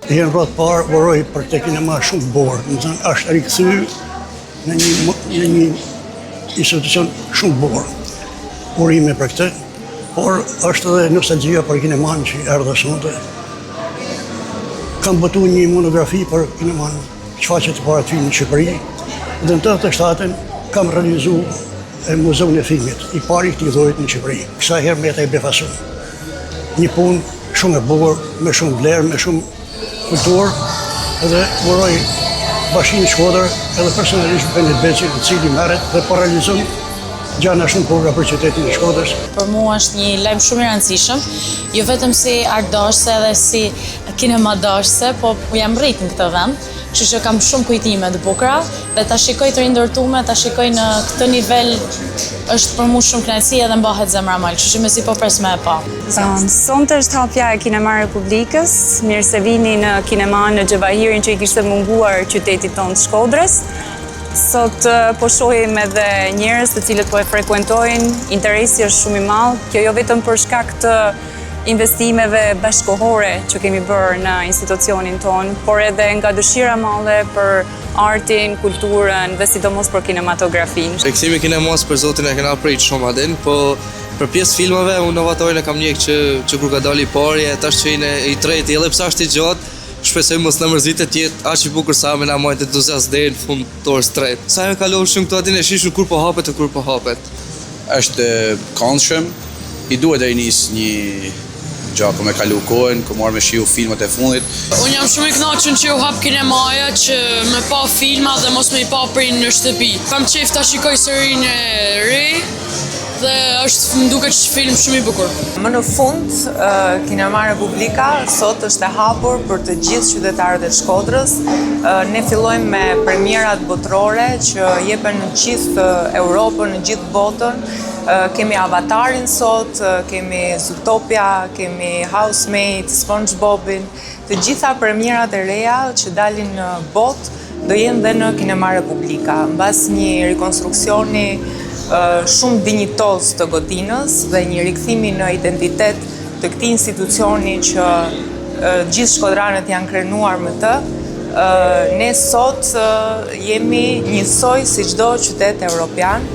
Herën rreth parë uroj për të kinema shumë borë, më thënë është rikëthy në një institucion shumë borë. Urime për këtë, por është edhe nostalgjia për kineman që erdhe sonte. Kam botu një monografi për kineman që faqet para ty në Shqipëri, dhe në 87-ën kam realizu Muzeun e Filmit, i pari këtij lloji në Shqipëri. Kësa herë me ta i befasun. Një punë shumë e bukur, me shumë vlerë, me shumë kulturë, edhe uroj Bashkinë Shkodër edhe personalisht Benit Beqin, i cili merret dhe po realizon gjana shumë bukura për qytetin e Shkodrës. Për mua është një lajm shumë i rëndësishëm, jo vetëm si artdashëse edhe si kinemadashëse, po jam rrit në këtë vend, kështu që kam shumë kujtime të bukura dhe ta shikoj të rindërtume, ta shikoj në këtë nivel është për mua shumë kënaqësi edhe mbahet zemra mal, kështu që mezi po pres me e pa. Sonte është hapja e Kinema Republikës, mirë se vini në kinema në Xhevahirin që i kishte munguar qytetit tonë të Shkodrës. Sot po shohim edhe njerëz të cilët po e frekuentojnë, interesi është shumë i madh, kjo jo vetëm për shkak të investimeve bashkëkohore që kemi bërë në institucionin tonë, por edhe nga dëshira madhe për artin, kulturën dhe sidomos për kinematografinë. Kthimi i kinemas për zotin e kena prit shumë adin, po për pjesë filmave unë novatorin e kam njeh që kur ka dalë i pari, tash që i treti, edhe pse është i gjatë, shpresoj mos na mërzitet të jetë aq i bukur sa më na mojt entuziast deri në fund të orës 3. Sa herë kalon shumë këtu atin e shishur kur po hapet e kur po hapet. Është këndshëm, i duhet ai nis një gjaku me kalu kohën, ku marrë me shiu filmat e fundit. Unë jam shumë i kënaqur që u hap kinemaja që me pa filma dhe mos me i pa prin në shtëpi. Kam qejf ta shikoj serinë e re dhe më duket film shumë i bukur. Më në fund, Kinema Republika sot është e hapur për të gjithë qytetarët e Shkodrës. Ne fillojmë me premierat botërore që jepen në gjithë Europën, në gjithë botën. Kemi Avatarin sot, kemi Zootopia, kemi Housemaid, SpongeBobin. Të gjitha premierat e reja që dalin në botë do jenë dhe në Kinema Republika. Mbas një rekonstruksioni shumë dinjitoz të Godinës dhe një rikthimi në identitet të këtij institucioni që gjithë shkodranët janë krenuar me të, ne sot jemi njësoj si çdo qytet evropian.